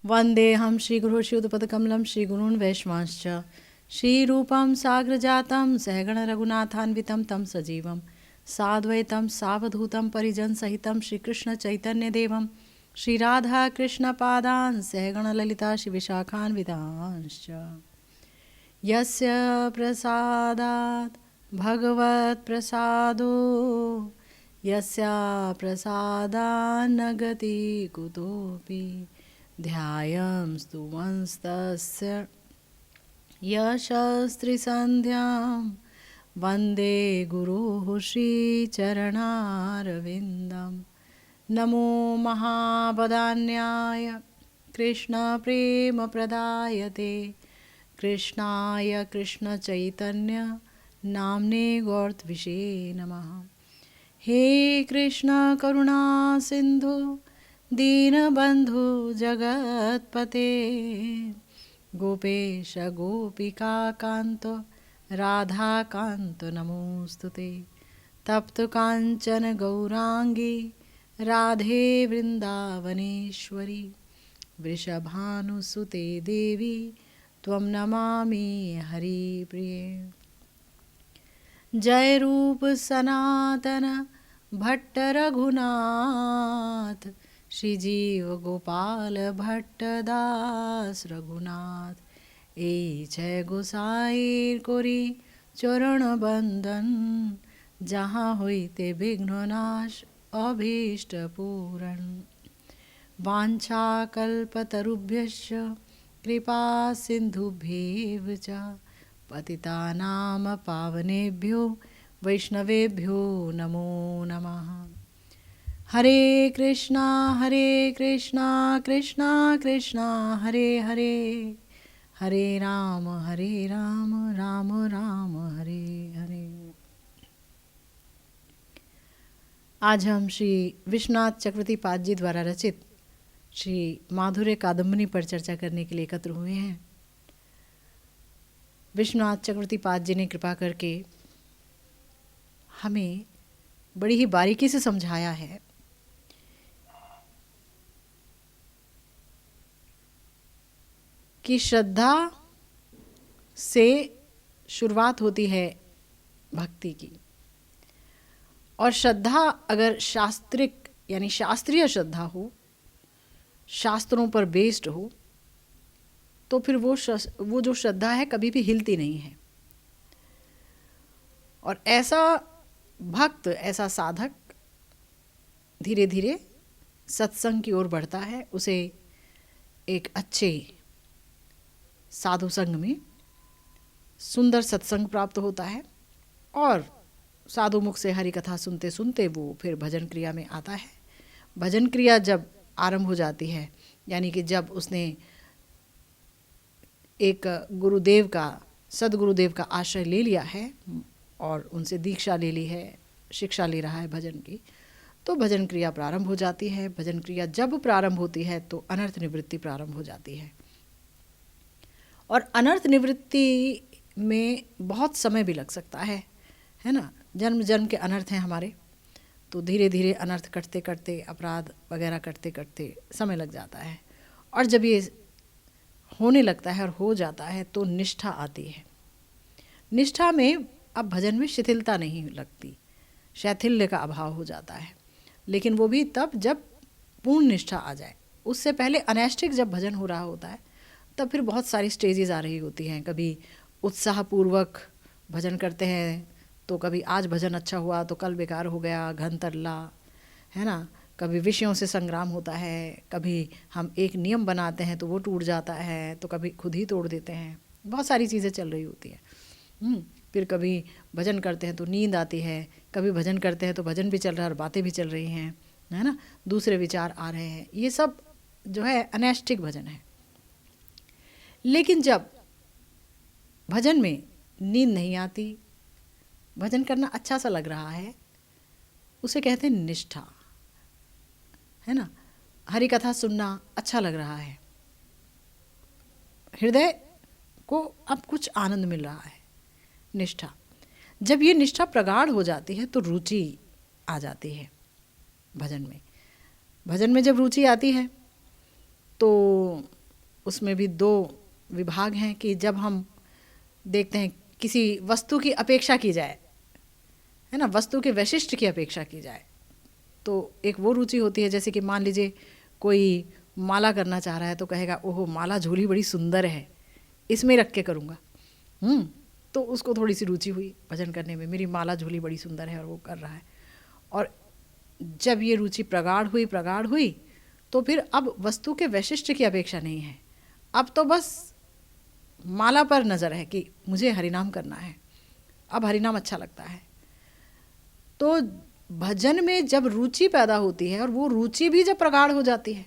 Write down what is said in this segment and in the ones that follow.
वन्देऽहं श्रीगुरुश्रीयुतपदकमलं श्रीगुरून् वैष्णवांश्च श्रीरूपं साग्रजातं सहगणरघुनाथान्वितं तं सजीवं साद्वैतं सावधूतं परिजनसहितं श्रीकृष्णचैतन्यदेवं श्रीराधाकृष्णपादान् सहगणललिता श्रीविशाखान्वितांश्च यस्य प्रसादात् भगवत्प्रसादो यस्य प्रसादान्न गति कुतोऽपि ध्यायं स्तुवंस्तस्य यशस्त्रिसन्ध्यां वन्दे गुरुः श्रीचरणारविन्दं नमो महावदान्याय कृष्णप्रेमप्रदायते कृष्णाय कृष्णचैतन्य नाम्ने गौरत्विषे नमः। हे कृष्ण करुणा सिंधु दीनबंधु जगत्पते गोपेश गोपिका कांत राधा कांत नमोस्तुते तप्त कांचन गौरांगी राधे वृंदावनेश्वरी वृषभानुसुते देवी त्वं नमामि हरिप्रिये। जय रूप सनातन भट्ट रघुनाथ श्रीजीव गोपाल भट्ट दास रघुनाथ ए जय गोसाईर कोरी चरण बंदन जहाँ होइते विघ्ननाश अभीष्ट पूरण वांछा कल्पतरुभ्यश्च कृपा सिंधुभ्येव च पतितानां पावनेभ्यो वैष्णवेभ्यो नमो नमः। हरे कृष्णा कृष्णा कृष्णा हरे हरे हरे राम राम राम हरे हरे। आज हम श्री विश्वनाथ चक्रवर्ती पाद जी द्वारा रचित श्री माधुर्य कादम्बनी पर चर्चा करने के लिए एकत्र हुए हैं। विश्वनाथ चक्रवर्ती पाद जी ने कृपा करके हमें बड़ी ही बारीकी से समझाया है कि श्रद्धा से शुरुआत होती है भक्ति की, और श्रद्धा अगर शास्त्रिक यानी शास्त्रीय श्रद्धा हो, शास्त्रों पर बेस्ड हो, तो फिर वो जो श्रद्धा है कभी भी हिलती नहीं है। और ऐसा भक्त, ऐसा साधक धीरे धीरे सत्संग की ओर बढ़ता है। उसे एक अच्छे साधु संग में सुंदर सत्संग प्राप्त होता है और साधु मुख से हरि कथा सुनते सुनते वो फिर भजन क्रिया में आता है। भजन क्रिया जब आरंभ हो जाती है, यानी कि जब उसने एक गुरुदेव का, सदगुरुदेव का आश्रय ले लिया है और उनसे दीक्षा ले ली है, शिक्षा ले रहा है भजन की, तो भजन क्रिया प्रारंभ हो जाती है। भजन क्रिया जब प्रारंभ होती है तो अनर्थ निवृत्ति प्रारंभ हो जाती है, और अनर्थ निवृत्ति में बहुत समय भी लग सकता है ना। जन्म जन्म के अनर्थ हैं हमारे, तो धीरे धीरे अनर्थ कटते कटते, अपराध वगैरह करते करते समय लग जाता है। और जब ये होने लगता है और हो जाता है तो निष्ठा आती है। निष्ठा में अब भजन में शिथिलता नहीं लगती, शैथिल्य का अभाव हो जाता है। लेकिन वो भी तब जब पूर्ण निष्ठा आ जाए। उससे पहले अनैष्ठिक जब भजन हो रहा होता है तब फिर बहुत सारी स्टेजेस आ रही होती हैं। कभी उत्साहपूर्वक भजन करते हैं तो कभी आज भजन अच्छा हुआ तो कल बेकार हो गया, घन तरला, है ना। कभी विषयों से संग्राम होता है, कभी हम एक नियम बनाते हैं तो वो टूट जाता है, तो कभी खुद ही तोड़ देते हैं। बहुत सारी चीज़ें चल रही होती हैं। फिर कभी भजन करते हैं तो नींद आती है, कभी भजन करते हैं तो भजन भी चल रहा है और बातें भी चल रही हैं, है ना, दूसरे विचार आ रहे हैं। ये सब जो है अनैष्ठिक भजन है। लेकिन जब भजन में नींद नहीं आती, भजन करना अच्छा सा लग रहा है, उसे कहते हैं निष्ठा, है ना। हरि कथा सुनना अच्छा लग रहा है, हृदय को अब कुछ आनंद मिल रहा है, निष्ठा। जब ये निष्ठा प्रगाढ़ हो जाती है तो रुचि आ जाती है भजन में। भजन में जब रुचि आती है तो उसमें भी दो विभाग हैं कि जब हम देखते हैं किसी वस्तु की अपेक्षा की जाए, है ना, वस्तु के वैशिष्ट्य की अपेक्षा की जाए, तो एक वो रुचि होती है, जैसे कि मान लीजिए कोई माला करना चाह रहा है तो कहेगा ओहो माला झोली बड़ी सुंदर है, इसमें रख के करूँगा। तो उसको थोड़ी सी रुचि हुई भजन करने में, मेरी माला झोली बड़ी सुंदर है और वो कर रहा है। और जब ये रुचि प्रगाढ़ हुई तो फिर अब वस्तु के वैशिष्ट्य की अपेक्षा नहीं है, अब तो बस माला पर नज़र है कि मुझे हरिनाम करना है, अब हरिनाम अच्छा लगता है। तो भजन में जब रुचि पैदा होती है और वो रुचि भी जब प्रगाढ़ हो जाती है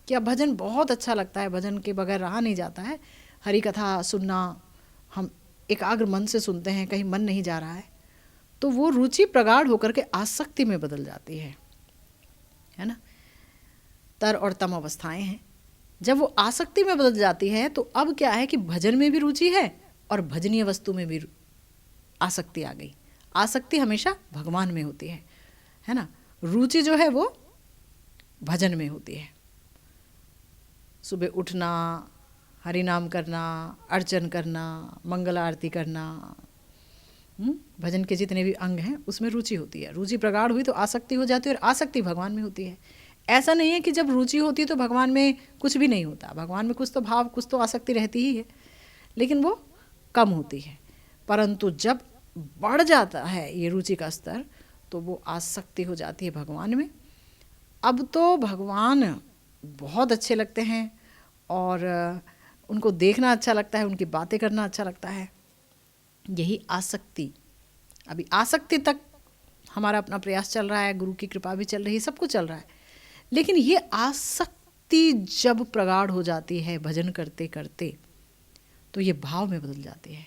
कि अब भजन बहुत अच्छा लगता है, भजन के बगैर रहा नहीं जाता है, हरि कथा सुनना हम एकाग्र मन से सुनते हैं, कहीं मन नहीं जा रहा है, तो वो रुचि प्रगाढ़ होकर के आसक्ति में बदल जाती है ना। तर और तम अवस्थाएं हैं, जब वो आसक्ति में बदल जाती है तो अब क्या है कि भजन में भी रुचि है और भजनीय वस्तु में भी आसक्ति आ गई। आसक्ति हमेशा भगवान में होती है ना, रुचि जो है वो भजन में होती है। सुबह उठना, हरि नाम करना, अर्चन करना, मंगल आरती करना, भजन के जितने भी अंग हैं उसमें रुचि होती है। रुचि प्रगाढ़ हुई तो आसक्ति हो जाती है और आसक्ति भगवान में होती है। ऐसा नहीं है कि जब रुचि होती है तो भगवान में कुछ भी नहीं होता, भगवान में कुछ तो भाव, कुछ तो आसक्ति रहती ही है, लेकिन वो कम होती है। परंतु जब बढ़ जाता है ये रुचि का स्तर तो वो आसक्ति हो जाती है भगवान में। अब तो भगवान बहुत अच्छे लगते हैं और उनको देखना अच्छा लगता है, उनकी बातें करना अच्छा लगता है। यही आसक्ति, अभी आसक्ति तक हमारा अपना प्रयास चल रहा है, गुरु की कृपा भी चल रही है, सब कुछ चल रहा है, लेकिन ये आसक्ति जब प्रगाढ़ हो जाती है भजन करते करते तो ये भाव में बदल जाती है।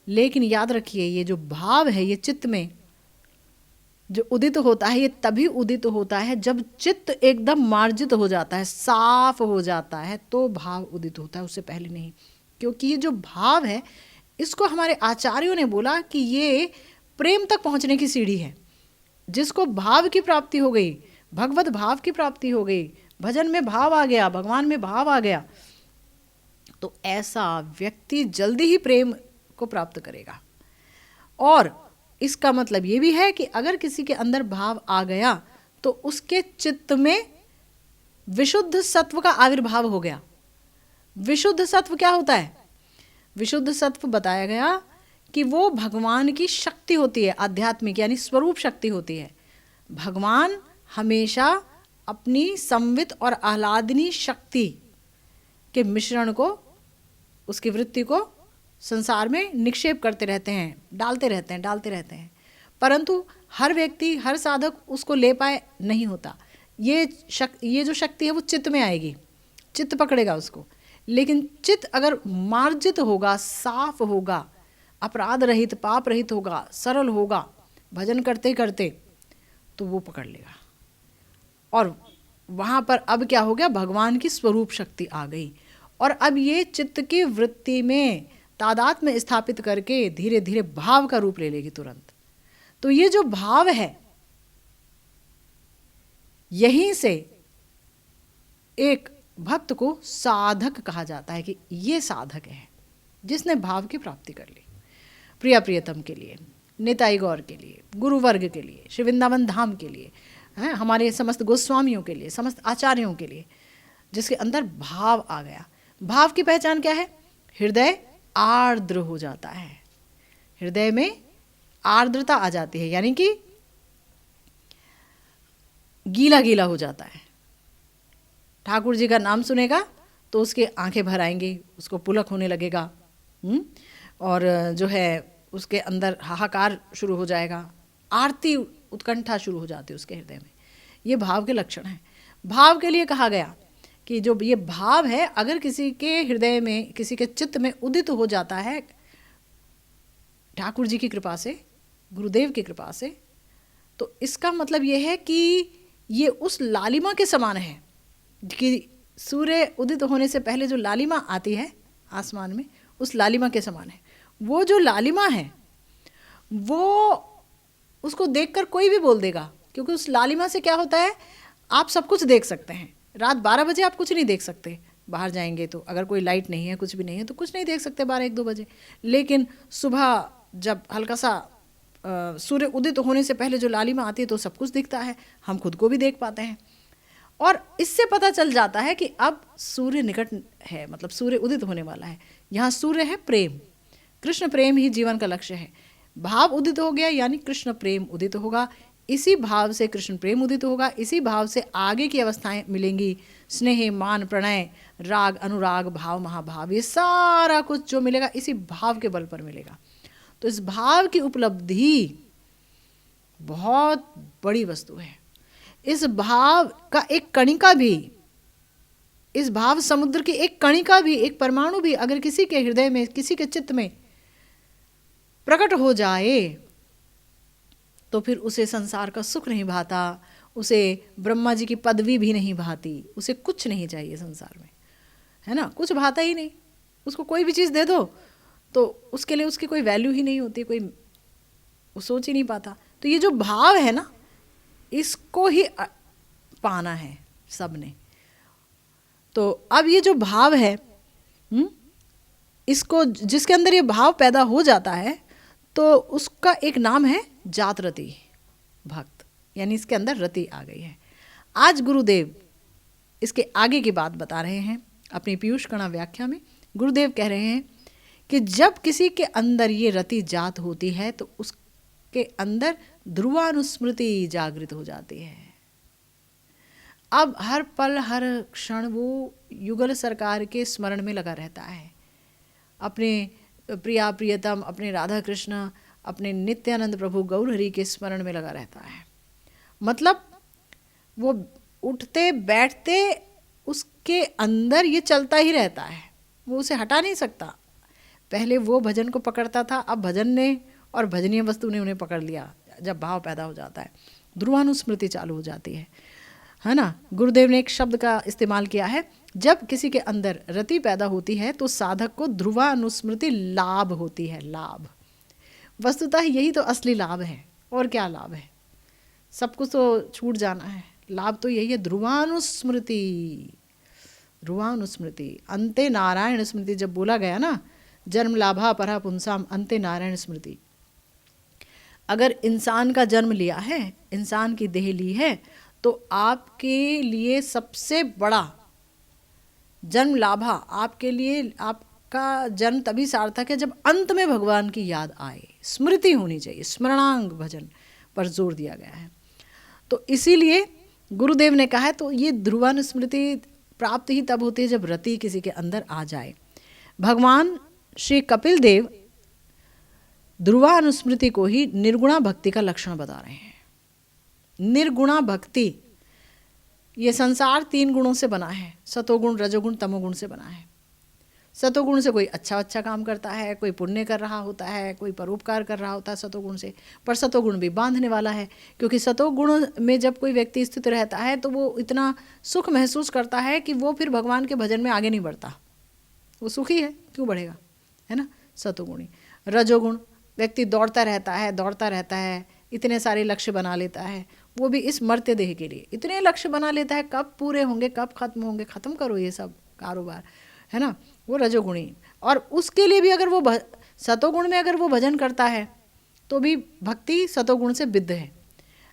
लेकिन याद रखिए ये जो भाव है ये चित्त में जो उदित होता है, ये तभी उदित होता है जब चित्त एकदम मार्जित हो जाता है, साफ हो जाता है, तो भाव उदित होता है, उससे पहले नहीं। क्योंकि ये जो भाव है इसको हमारे आचार्यों ने बोला कि ये प्रेम तक पहुंचने की सीढ़ी है। जिसको भाव की प्राप्ति हो गई, भगवत भाव की प्राप्ति हो गई, भजन में भाव आ गया, भगवान में भाव आ गया, तो ऐसा व्यक्ति जल्दी ही प्रेम को प्राप्त करेगा। और इसका मतलब ये भी है कि अगर किसी के अंदर भाव आ गया तो उसके चित्त में विशुद्ध सत्व का आविर्भाव हो गया। विशुद्ध सत्व क्या होता है? विशुद्ध सत्व बताया गया कि वो भगवान की शक्ति होती है, आध्यात्मिक यानी स्वरूप शक्ति होती है। भगवान हमेशा अपनी संवित और आह्लादनी शक्ति के मिश्रण को, उसकी वृत्ति को संसार में निक्षेप करते रहते हैं, डालते रहते हैं, परंतु हर व्यक्ति, हर साधक उसको ले पाए नहीं होता। ये जो शक्ति है वो चित्त में आएगी, चित्त पकड़ेगा उसको। लेकिन चित्त अगर मार्जित होगा, साफ होगा, अपराध रहित, पाप रहित होगा, सरल होगा, भजन करते करते, तो वो पकड़ लेगा। और वहाँ पर अब क्या हो गया? भगवान की स्वरूप शक्ति आ गई और अब ये चित्त की वृत्ति में तादात में स्थापित करके धीरे धीरे भाव का रूप ले लेगी तुरंत। तो ये जो भाव है, यहीं से एक भक्त को साधक कहा जाता है कि ये साधक है जिसने भाव की प्राप्ति कर ली। प्रिया प्रियतम के लिए, निताई गौर के लिए, गुरु वर्ग के लिए, श्री वृंदावन धाम के लिए, हैं, हमारे समस्त गोस्वामियों के लिए, समस्त आचार्यों के लिए, जिसके अंदर भाव आ गया। भाव की पहचान क्या है? हृदय आर्द्र हो जाता है, हृदय में आर्द्रता आ जाती है, यानी कि गीला गीला हो जाता है। ठाकुर जी का नाम सुनेगा तो उसके आंखें भर आएंगी, उसको पुलक होने लगेगा, और जो है उसके अंदर हाहाकार शुरू हो जाएगा, आरती उत्कंठा शुरू हो जाती है उसके हृदय में। ये भाव के लक्षण हैं। भाव के लिए कहा गया कि जो ये भाव है अगर किसी के हृदय में, किसी के चित्त में उदित हो जाता है ठाकुर जी की कृपा से, गुरुदेव की कृपा से, तो इसका मतलब ये है कि ये उस लालिमा के समान है कि सूर्य उदित होने से पहले जो लालिमा आती है आसमान में, उस लालिमा के समान है। वो जो लालिमा है वो उसको देखकर कोई भी बोल देगा, क्योंकि उस लालिमा से क्या होता है, आप सब कुछ देख सकते हैं, रात 12 बजे आप कुछ नहीं देख सकते, बाहर जाएंगे तो अगर कोई लाइट नहीं है, कुछ भी नहीं है, तो कुछ नहीं देख सकते 12-1-2 बजे। लेकिन सुबह जब हल्का सा सूर्य उदित होने से पहले जो लालिमा आती है तो सब कुछ दिखता है, हम खुद को भी देख पाते हैं। और इससे पता चल जाता है कि अब सूर्य निकट है, मतलब सूर्य उदित होने वाला है। यहाँ सूर्य है प्रेम, कृष्ण प्रेम ही जीवन का लक्ष्य है। भाव उदित हो गया यानी कृष्ण प्रेम उदित होगा, इसी भाव से कृष्ण प्रेम उदित होगा, इसी भाव से आगे की अवस्थाएं मिलेंगी, स्नेह, मान, प्रणय, राग, अनुराग, भाव, महाभाव, ये सारा कुछ जो मिलेगा इसी भाव के बल पर मिलेगा। तो इस भाव की उपलब्धि बहुत बड़ी वस्तु है। इस भाव का एक कणिका भी, इस भाव समुद्र की एक कणिका भी, एक परमाणु भी अगर किसी के हृदय में, किसी के चित्त में प्रकट हो जाए तो फिर उसे संसार का सुख नहीं भाता, उसे ब्रह्मा जी की पदवी भी नहीं भाती, उसे कुछ नहीं चाहिए संसार में, है ना, कुछ भाता ही नहीं। उसको कोई भी चीज़ दे दो तो उसके लिए उसकी कोई वैल्यू ही नहीं होती, कोई वो सोच ही नहीं पाता। तो ये जो भाव है ना, इसको ही पाना है सबने। तो अब ये जो भाव है, इसको, जिसके अंदर ये भाव पैदा हो जाता है तो उसका एक नाम है जात रति भक्त, यानी इसके अंदर रति आ गई है। आज गुरुदेव इसके आगे की बात बता रहे हैं अपनी पीयूष कणा व्याख्या में। गुरुदेव कह रहे हैं कि जब किसी के अंदर ये रति जात होती है तो उसके अंदर ध्रुवानुस्मृति जागृत हो जाती है। अब हर पल हर क्षण वो युगल सरकार के स्मरण में लगा रहता है, अपने प्रिया प्रियतम, अपने राधा कृष्ण, अपने नित्यानंद प्रभु गौर हरि के स्मरण में लगा रहता है। मतलब वो उठते बैठते उसके अंदर ये चलता ही रहता है, वो उसे हटा नहीं सकता। पहले वो भजन को पकड़ता था, अब भजन ने और भजनीय वस्तु ने उन्हें पकड़ लिया। जब भाव पैदा हो जाता है ध्रुवानुस्मृति चालू हो जाती है ना। गुरुदेव ने एक शब्द का इस्तेमाल किया है, जब किसी के अंदर रति पैदा होती है तो साधक को ध्रुवानुस्मृति लाभ होती है। लाभ वस्तुतः यही तो असली लाभ है, और क्या लाभ है, सब कुछ तो छूट जाना है, लाभ तो यही है ध्रुवानुस्मृति। ध्रुवानुस्मृति अंते नारायण स्मृति जब बोला गया ना, जन्म लाभा परा पुंसाम अंते नारायण स्मृति। अगर इंसान का जन्म लिया है, इंसान की देह ली है, तो आपके लिए सबसे बड़ा जन्म लाभा, आपके लिए आपका जन्म तभी सार्थक है जब अंत में भगवान की याद आए, स्मृति होनी चाहिए। स्मरणांग भजन पर जोर दिया गया है। तो इसीलिए गुरुदेव ने कहा है, तो ये ध्रुवानुस्मृति प्राप्त ही तब होती है जब रति किसी के अंदर आ जाए। भगवान श्री कपिल देव ध्रुवानुस्मृति को ही निर्गुणा भक्ति का लक्षण बता रहे हैं। निर्गुणा भक्ति, ये संसार 3 गुणों से बना है, सतोगुण, रजोगुण, तमोगुण से बना है। सतोगुण से कोई अच्छा काम करता है, कोई पुण्य कर रहा होता है, कोई परोपकार कर रहा होता है सतोगुण से। पर सतोगुण भी बांधने वाला है, क्योंकि सतोगुण में जब कोई व्यक्ति स्थित रहता है तो वो इतना सुख महसूस करता है कि वो फिर भगवान के भजन में आगे नहीं बढ़ता, वो सुखी है, क्यों बढ़ेगा, है ना, सतोगुणी। रजोगुण, व्यक्ति दौड़ता रहता है, इतने सारे लक्ष्य बना लेता है, वो भी इस मर्त्य देह के लिए इतने लक्ष्य बना लेता है, कब पूरे होंगे, कब खत्म होंगे, खत्म करो ये सब कारोबार, है ना, वो रजोगुणी। और उसके लिए भी अगर वो सतोगुण में अगर वो भजन करता है तो भी भक्ति सतोगुण से विद्ध है।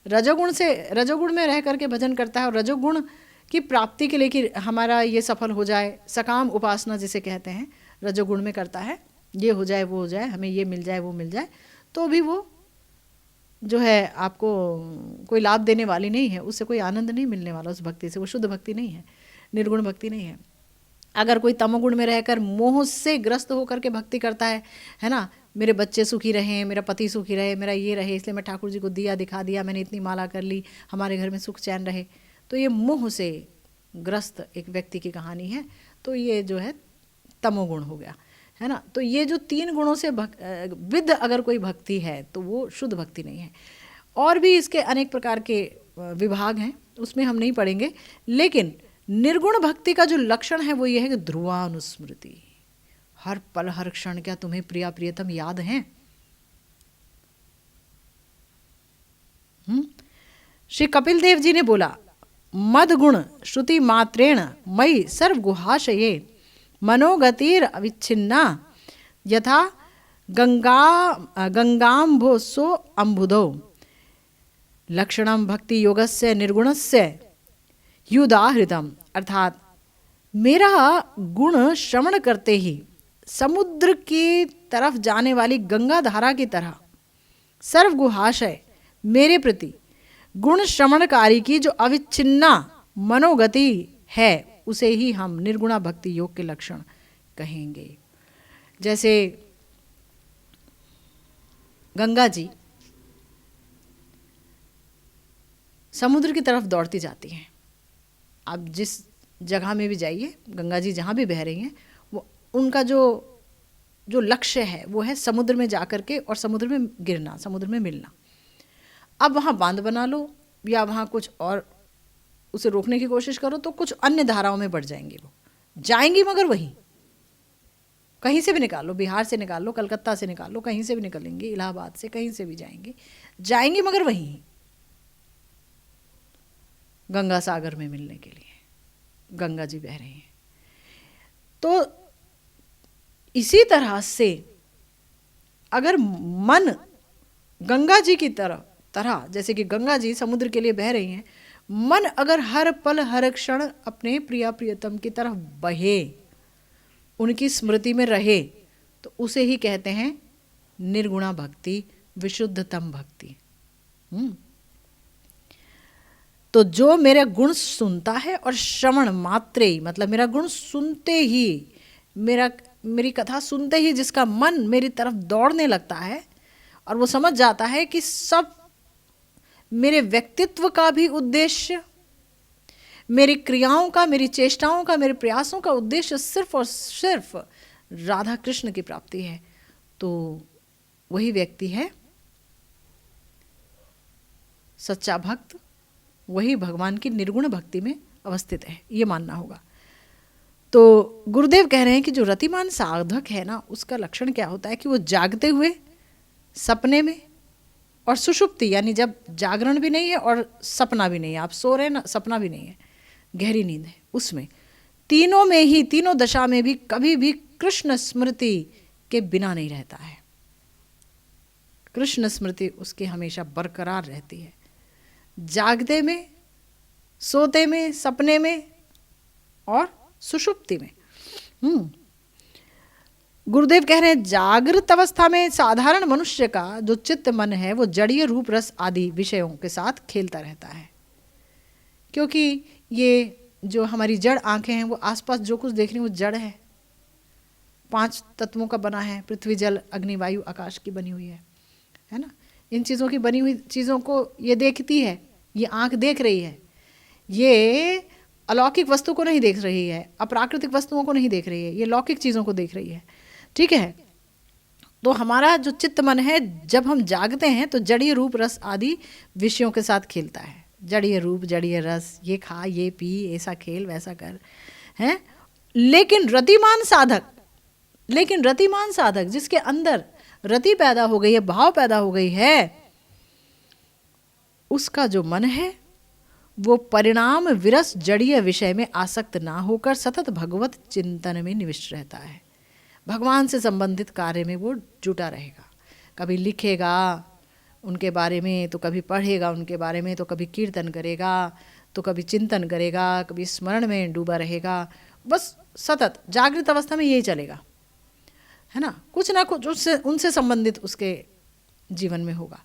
रजोगुण में रह करके भजन करता है, और रजोगुण की प्राप्ति के लिए कि हमारा ये सफल हो जाए, सकाम उपासना जिसे कहते हैं, रजोगुण में करता है, ये हो जाए, वो हो जाए, हमें ये मिल जाए, वो मिल जाए, तो भी वो जो है आपको कोई लाभ देने वाली नहीं है, उससे कोई आनंद नहीं मिलने वाला उस भक्ति से, वो शुद्ध भक्ति नहीं है, निर्गुण भक्ति नहीं है। अगर कोई तमोगुण में रहकर मोह से ग्रस्त होकर के भक्ति करता है ना, मेरे बच्चे सुखी रहें, मेरा पति सुखी रहे, मेरा ये रहे, इसलिए मैं ठाकुर जी को दिया दिखा दिया, मैंने इतनी माला कर ली, हमारे घर में सुख चैन रहे, तो ये मोह से ग्रस्त एक व्यक्ति की कहानी है। तो ये जो है तमोगुण हो गया, है ना। तो ये जो 3 गुणों से विद्ध अगर कोई भक्ति है तो वो शुद्ध भक्ति नहीं है। और भी इसके अनेक प्रकार के विभाग हैं, उसमें हम नहीं पढ़ेंगे, लेकिन निर्गुण भक्ति का जो लक्षण है वो ये है कि ध्रुवानुस्मृति, हर पल हर क्षण क्या तुम्हें प्रिया प्रियतम याद हैं। श्री कपिल देव जी ने बोला मद गुण श्रुति मात्रेण मयि सर्व गुहाशये मनोगतिर अविच्छिन्ना यथा गंगाम्भोसो अम्बुदो लक्षणम भक्ति योगस्य निर्गुणस्य युदाहृतम। अर्थात मेरा गुण श्रवण करते ही समुद्र की तरफ जाने वाली गंगा धारा की तरह सर्व गुहाशय मेरे प्रति गुण श्रवणकारी की जो अविच्छिन्ना मनोगति है उसे ही हम निर्गुणा भक्ति योग के लक्षण कहेंगे। जैसे गंगा जी समुद्र की तरफ दौड़ती जाती हैं। आप जिस जगह में भी जाइए, गंगा जी जहाँ भी बह रही हैं, वो उनका जो लक्ष्य है वो है समुद्र में जा कर के और समुद्र में गिरना, समुद्र में मिलना। अब वहाँ बांध बना लो या वहाँ कुछ और उसे रोकने की कोशिश करो तो कुछ अन्य धाराओं में बढ़ जाएंगी, वो जाएंगी मगर वहीं कहीं से भी निकालो, बिहार से निकाल लो, कलकत्ता से निकाल लो, कहीं से भी निकलेंगे, इलाहाबाद से कहीं से भी जाएंगी मगर वहीं गंगा सागर में मिलने के लिए गंगा जी बह रही हैं। तो इसी तरह से अगर मन गंगा जी की तरह जैसे कि गंगा जी समुद्र के लिए बह रही हैं, मन अगर हर पल हर क्षण अपने प्रिया प्रियतम की तरफ बहे, उनकी स्मृति में रहे, तो उसे ही कहते हैं निर्गुणा भक्ति, विशुद्धतम भक्ति। तो जो मेरे गुण सुनता है और श्रवण मात्रे ही, मतलब मेरा गुण सुनते ही, मेरी कथा सुनते ही जिसका मन मेरी तरफ दौड़ने लगता है और वो समझ जाता है कि सब मेरे व्यक्तित्व का भी उद्देश्य, मेरी क्रियाओं का, मेरी चेष्टाओं का, मेरे प्रयासों का उद्देश्य सिर्फ और सिर्फ राधा कृष्ण की प्राप्ति है, तो वही व्यक्ति है सच्चा भक्त, वही भगवान की निर्गुण भक्ति में अवस्थित है, ये मानना होगा। तो गुरुदेव कह रहे हैं कि जो रतिमान साधक है ना, उसका लक्षण क्या होता है कि वो जागते हुए, सपने में और सुषुप्ति, यानी जब जागरण भी नहीं है और सपना भी नहीं है, आप सो रहे हैं ना, सपना भी नहीं है, गहरी नींद है, उसमें तीनों में ही, तीनों दशा में भी कभी भी कृष्ण स्मृति के बिना नहीं रहता है। कृष्ण स्मृति उसकी हमेशा बरकरार रहती है, जागते में, सोते में, सपने में और सुषुप्ति में। गुरुदेव कह रहे हैं जागृत अवस्था में साधारण मनुष्य का जो चित्त मन है वो जड़ीय रूप रस आदि विषयों के साथ खेलता रहता है, क्योंकि ये जो हमारी जड़ आंखें हैं वो आसपास जो कुछ देख रही हैं वो जड़ है, 5 तत्वों का बना है, पृथ्वी जल अग्नि वायु आकाश की बनी हुई है ना। इन चीज़ों की बनी हुई चीज़ों को ये देखती है, ये आंख देख रही है, ये अलौकिक वस्तु को नहीं देख रही है, अप्राकृतिक वस्तुओं को नहीं देख रही है, ये लौकिक चीज़ों को देख रही है, ठीक है। तो हमारा जो चित्त मन है जब हम जागते हैं तो जड़ीय रूप रस आदि विषयों के साथ खेलता है, जड़ीय रूप जड़ीय रस, ये खा ये पी, ऐसा खेल वैसा कर, हैं। लेकिन रतिमान साधक जिसके अंदर रति पैदा हो गई है, भाव पैदा हो गई है, उसका जो मन है वो परिणाम विरस जड़ीय विषय में आसक्त ना होकर सतत भगवत चिंतन में निविष्ट रहता है, भगवान से संबंधित कार्य में वो जुटा रहेगा। कभी लिखेगा उनके बारे में, तो कभी पढ़ेगा उनके बारे में, तो कभी कीर्तन करेगा, तो कभी चिंतन करेगा, कभी स्मरण में डूबा रहेगा, बस सतत जागृत अवस्था में यही चलेगा, है ना। कुछ ना कुछ उससे उनसे संबंधित उसके जीवन में होगा,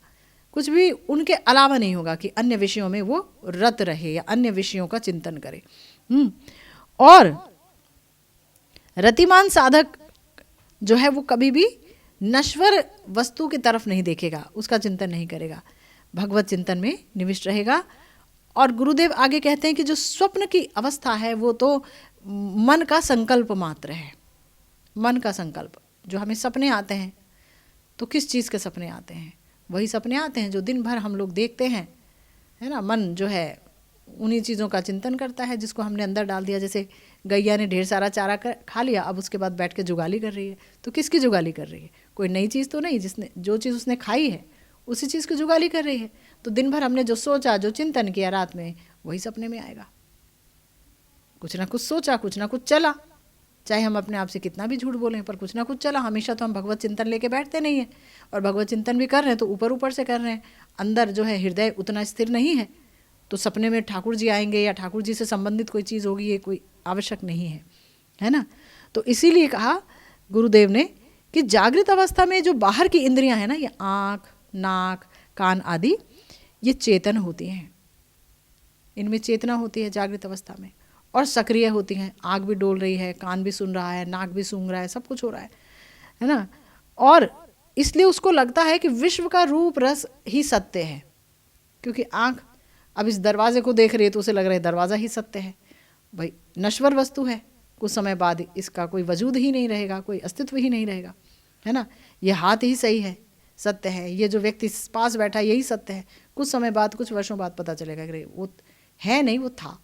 कुछ भी उनके अलावा नहीं होगा कि अन्य विषयों में वो रत रहे या अन्य विषयों का चिंतन करे। और रतिमान साधक जो है वो कभी भी नश्वर वस्तु की तरफ नहीं देखेगा, उसका चिंतन नहीं करेगा, भगवत चिंतन में निविष्ट रहेगा। और गुरुदेव आगे कहते हैं कि जो स्वप्न की अवस्था है वो तो मन का संकल्प मात्र है, मन का संकल्प। जो हमें सपने आते हैं तो किस चीज़ के सपने आते हैं? वही सपने आते हैं जो दिन भर हम लोग देखते हैं, है ना। मन जो है उन्हीं चीज़ों का चिंतन करता है जिसको हमने अंदर डाल दिया। जैसे गैया ने ढेर सारा चारा खा लिया, अब उसके बाद बैठ के जुगाली कर रही है, तो किसकी जुगाली कर रही है? कोई नई चीज़ तो नहीं, जिसने जो चीज़ उसने खाई है उसी चीज़ की जुगाली कर रही है। तो दिन भर हमने जो सोचा, जो चिंतन किया रात में, वही सपने में आएगा। कुछ ना कुछ सोचा, कुछ ना कुछ चला, चाहे हम अपने आप से कितना भी झूठ बोलें, पर कुछ ना कुछ चला। हमेशा तो हम भगवत चिंतन लेके बैठते नहीं हैं, और भगवत चिंतन भी कर रहे हैं तो ऊपर ऊपर से कर रहे हैं, अंदर जो है हृदय उतना स्थिर नहीं है। तो सपने में ठाकुर जी आएंगे या ठाकुर जी से संबंधित कोई चीज़ होगी, ये कोई आवश्यक नहीं है ना। तो इसीलिए कहा गुरुदेव ने कि जागृत अवस्था में जो बाहर की इंद्रियां हैं ना, ये आँख, नाक, कान आदि, ये चेतन होती हैं, इनमें चेतना होती है जागृत अवस्था में, और सक्रिय होती हैं। आँख भी डोल रही है, कान भी सुन रहा है, नाक भी सूंघ रहा है, सब कुछ हो रहा है ना। और इसलिए उसको लगता है कि विश्व का रूप रस ही सत्य है, क्योंकि आँख अब इस दरवाजे को देख रही है तो उसे लग रहा है दरवाज़ा ही सत्य है। भाई नश्वर वस्तु है, कुछ समय बाद इसका कोई वजूद ही नहीं रहेगा, कोई अस्तित्व ही नहीं रहेगा, है ना। ये हाथ ही सही है, सत्य है, ये जो व्यक्ति पास बैठा यही सत्य है। कुछ समय बाद, कुछ वर्षों बाद पता चलेगा कि वो है नहीं, वो था,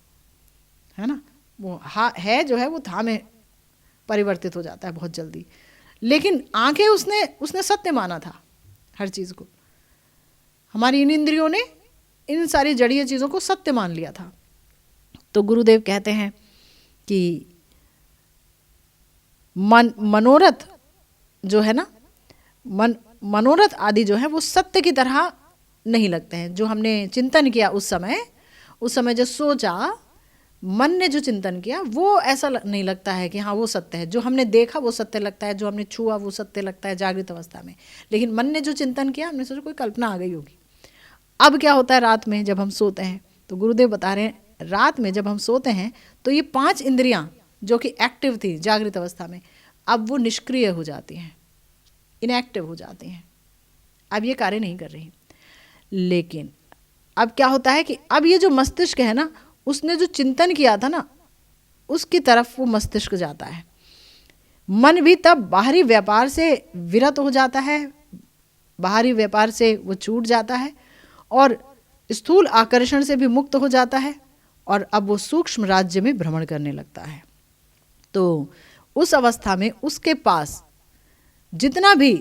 है ना। वो है जो है वो था में परिवर्तित हो जाता है बहुत जल्दी। लेकिन आंखें उसने सत्य माना था हर चीज़ को। हमारी इन इंद्रियों ने इन सारी जड़ीय चीज़ों को सत्य मान लिया था। तो गुरुदेव कहते हैं कि मनोरथ जो है ना, मनोरथ आदि जो है वो सत्य की तरह नहीं लगते हैं। जो हमने चिंतन किया उस समय जो सोचा, मन ने जो चिंतन किया, वो ऐसा नहीं लगता है कि हाँ वो सत्य है। जो हमने देखा वो सत्य लगता है, जो हमने छुआ वो सत्य लगता है जागृत अवस्था में। लेकिन मन ने जो चिंतन किया, हमने सोचा कोई कल्पना आ गई होगी। अब क्या होता है रात में जब हम सोते हैं, तो गुरुदेव बता रहे हैं रात में जब हम सोते हैं तो ये 5 इंद्रियां जो कि एक्टिव थी जागृत अवस्था में, अब वो निष्क्रिय हो जाती हैं, इनएक्टिव हो जाती हैं, अब ये कार्य नहीं कर रही। लेकिन अब क्या होता है कि अब ये जो मस्तिष्क है ना, उसने जो चिंतन किया था ना, उसकी तरफ वो मस्तिष्क जाता है। मन भी तब बाहरी व्यापार से विरत हो जाता है, बाहरी व्यापार से वो छूट जाता है और स्थूल आकर्षण से भी मुक्त हो जाता है, और अब वो सूक्ष्म राज्य में भ्रमण करने लगता है। तो उस अवस्था में उसके पास जितना भी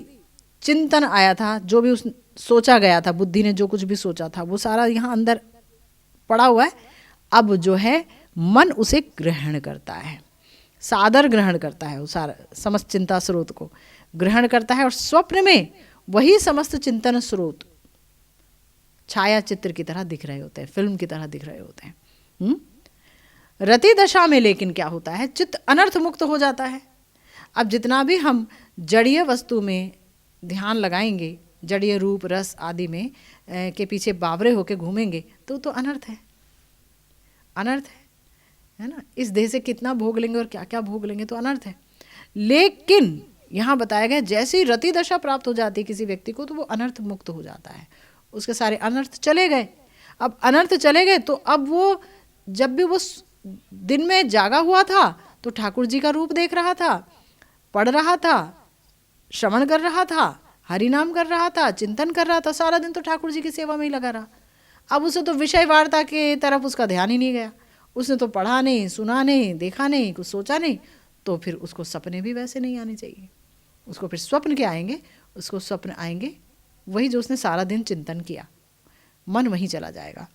चिंतन आया था, जो भी उस सोचा गया था, बुद्धि ने जो कुछ भी सोचा था, वो सारा यहाँ अंदर पड़ा हुआ है। अब जो है मन उसे ग्रहण करता है, सादर ग्रहण करता है, वो सारा समस्त चिंता स्रोत को ग्रहण करता है, और स्वप्न में वही समस्त चिंतन स्रोत छाया चित्र की तरह दिख रहे होते हैं, फिल्म की तरह दिख रहे होते हैं। रति दशा में लेकिन क्या होता है, चित्त अनर्थ मुक्त हो जाता है। अब जितना भी हम जड़ीय वस्तु में ध्यान लगाएंगे, जड़ीय रूप रस आदि में के पीछे बावरे होके घूमेंगे, तो अनर्थ है, अनर्थ है ना। इस देह से कितना भोग लेंगे और क्या क्या भोग लेंगे, तो अनर्थ है। लेकिन यहाँ बताया गया जैसे ही रति दशा प्राप्त हो जाती है किसी व्यक्ति को, तो वो अनर्थ मुक्त हो जाता है, उसके सारे अनर्थ चले गए। अब अनर्थ चले गए तो अब वो जब भी वो दिन में जागा हुआ था तो ठाकुर जी का रूप देख रहा था, पढ़ रहा था, श्रवण कर रहा था, हरि नाम कर रहा था, चिंतन कर रहा था, सारा दिन तो ठाकुर जी की सेवा में ही लगा रहा। अब उसे तो विषय वार्ता के तरफ उसका ध्यान ही नहीं गया, उसने तो पढ़ा नहीं, सुना नहीं, देखा नहीं, कुछ सोचा नहीं। तो फिर उसको सपने भी वैसे नहीं आने चाहिए, उसको फिर स्वप्न के आएंगे, उसको स्वप्न आएंगे वही जो उसने सारा दिन चिंतन किया, मन वहीं चला जाएगा।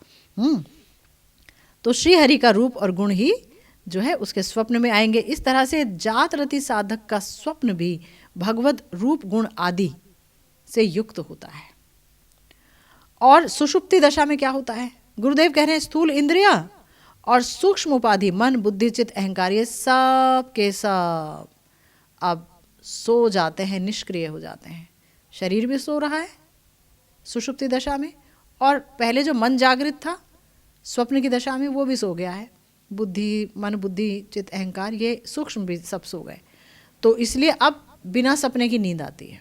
तो श्री हरि का रूप और गुण ही जो है उसके स्वप्न में आएंगे। इस तरह से जात रति साधक का स्वप्न भी भगवत रूप गुण आदि से युक्त होता है। और सुषुप्ति दशा में क्या होता है, गुरुदेव कह रहे हैं स्थूल इंद्रिया और सूक्ष्म उपाधि मन बुद्धि चित्त अहंकार ये सब के सब अब सो जाते हैं, निष्क्रिय हो जाते हैं। शरीर भी सो रहा है सुषुप्ति दशा में, और पहले जो मन जागृत था स्वप्न की दशा में वो भी सो गया है। बुद्धि, मन बुद्धि चित्त अहंकार ये सूक्ष्म भी सब सो गए। तो इसलिए अब बिना सपने की नींद आती है,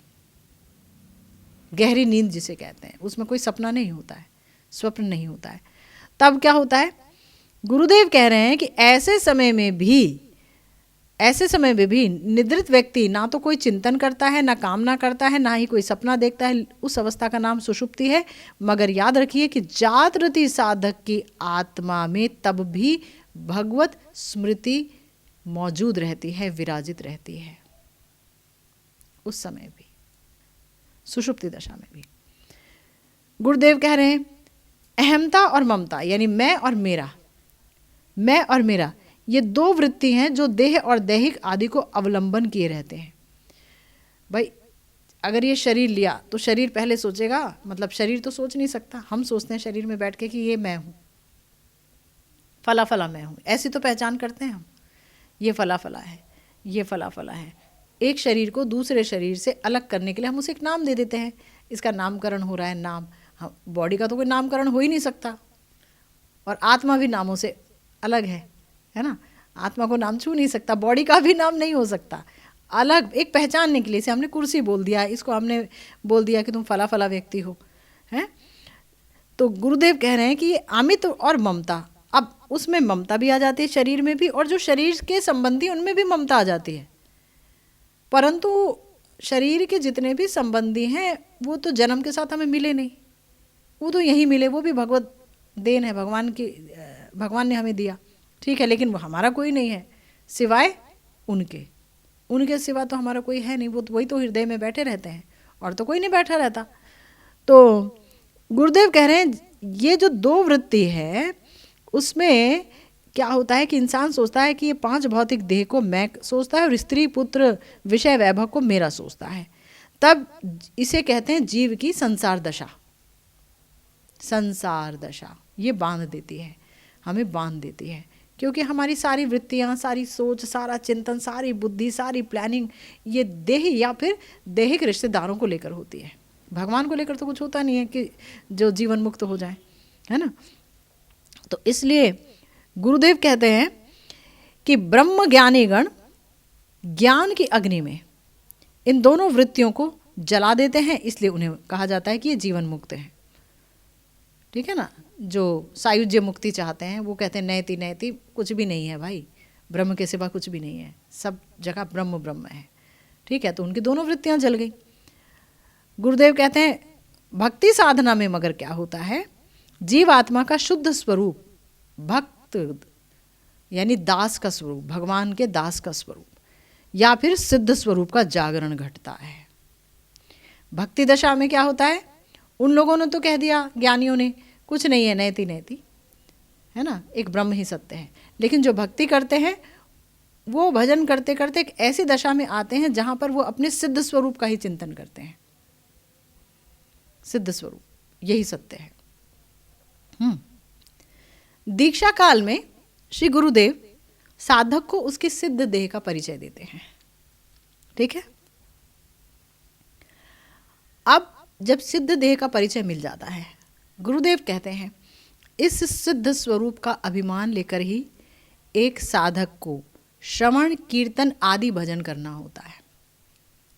गहरी नींद जिसे कहते हैं, उसमें कोई सपना नहीं होता है, स्वप्न नहीं होता है। तब क्या होता है, गुरुदेव कह रहे हैं कि ऐसे समय में भी निद्रित व्यक्ति ना तो कोई चिंतन करता है, ना कामना करता है, ना ही कोई सपना देखता है। उस अवस्था का नाम सुषुप्ति है। मगर याद रखिए कि जात रति साधक की आत्मा में तब भी भगवत स्मृति मौजूद रहती है, विराजित रहती है, उस समय भी, सुषुप्ति दशा में भी। गुरुदेव कह रहे हैं अहमता और ममता यानी मैं और मेरा, मैं और मेरा, ये दो वृत्ति हैं जो देह और दैहिक आदि को अवलंबन किए रहते हैं। भाई अगर ये शरीर लिया तो शरीर पहले सोचेगा, मतलब शरीर तो सोच नहीं सकता, हम सोचते हैं शरीर में बैठ के कि ये मैं हूँ, फला फला मैं हूँ, ऐसी तो पहचान करते हैं हम, ये फला फला है, ये फला फला है। एक शरीर को दूसरे शरीर से अलग करने के लिए हम उसे एक नाम दे देते हैं, इसका नामकरण हो रहा है नाम। हम बॉडी का तो कोई नामकरण हो ही नहीं सकता, और आत्मा भी नामों से अलग है ना, आत्मा को नाम छू नहीं सकता, बॉडी का भी नाम नहीं हो सकता, अलग एक पहचानने के लिए से हमने कुर्सी बोल दिया, इसको हमने बोल दिया कि तुम फला फला व्यक्ति हो, हैं। तो गुरुदेव कह रहे हैं कि ये अमित और ममता, अब उसमें ममता भी आ जाती है शरीर में भी, और जो शरीर के संबंधी उनमें भी ममता आ जाती है। परंतु शरीर के जितने भी संबंधी हैं वो तो जन्म के साथ हमें मिले नहीं, वो तो यहीं मिले, वो भी भगवत देन है, भगवान ने हमें दिया, ठीक है, लेकिन वो हमारा कोई नहीं है सिवाय उनके सिवा तो हमारा कोई है नहीं, वो तो वही तो हृदय में बैठे रहते हैं, और तो कोई नहीं बैठा रहता। तो गुरुदेव कह रहे हैं ये जो दो वृत्ति है उसमें क्या होता है कि इंसान सोचता है कि ये पांच भौतिक देह को मैं सोचता है, और स्त्री पुत्र विषय वैभव को मेरा सोचता है, तब इसे कहते हैं जीव की संसार दशा। संसार दशा ये बांध देती है, हमें बांध देती है, क्योंकि हमारी सारी वृत्तियाँ, सारी सोच, सारा चिंतन, सारी बुद्धि, सारी प्लानिंग ये देह या फिर दैहिक रिश्तेदारों को लेकर होती है। भगवान को लेकर तो कुछ होता नहीं है कि जो जीवन मुक्त हो जाए, है ना। तो इसलिए गुरुदेव कहते हैं कि ब्रह्म ज्ञानीगण ज्ञान की अग्नि में इन दोनों वृत्तियों को जला देते हैं, इसलिए उन्हें कहा जाता है कि ये जीवन मुक्त है, ठीक है ना। जो सायुज्य मुक्ति चाहते हैं वो कहते हैं नयति नयति, कुछ भी नहीं है भाई, ब्रह्म के सिवा कुछ भी नहीं है, सब जगह ब्रह्म ब्रह्म है, ठीक है। तो उनकी दोनों वृत्तियां जल गई। गुरुदेव कहते हैं भक्ति साधना में मगर क्या होता है, जीव आत्मा का शुद्ध स्वरूप, भक्त यानी दास का स्वरूप, भगवान के दास का स्वरूप या फिर सिद्ध स्वरूप का जागरण घटता है। भक्ति दशा में क्या होता है, उन लोगों ने तो कह दिया ज्ञानियों ने कुछ नहीं है, नयति नयति, है ना, एक ब्रह्म ही सत्य है। लेकिन जो भक्ति करते हैं वो भजन करते करते एक ऐसी दशा में आते हैं जहां पर वो अपने सिद्ध स्वरूप का ही चिंतन करते हैं। सिद्ध स्वरूप यही सत्य है। दीक्षा काल में श्री गुरुदेव साधक को उसकी सिद्ध देह का परिचय देते हैं, ठीक है। अब जब सिद्ध देह का परिचय मिल जाता है, गुरुदेव कहते हैं इस सिद्ध स्वरूप का अभिमान लेकर ही एक साधक को श्रवण कीर्तन आदि भजन करना होता है।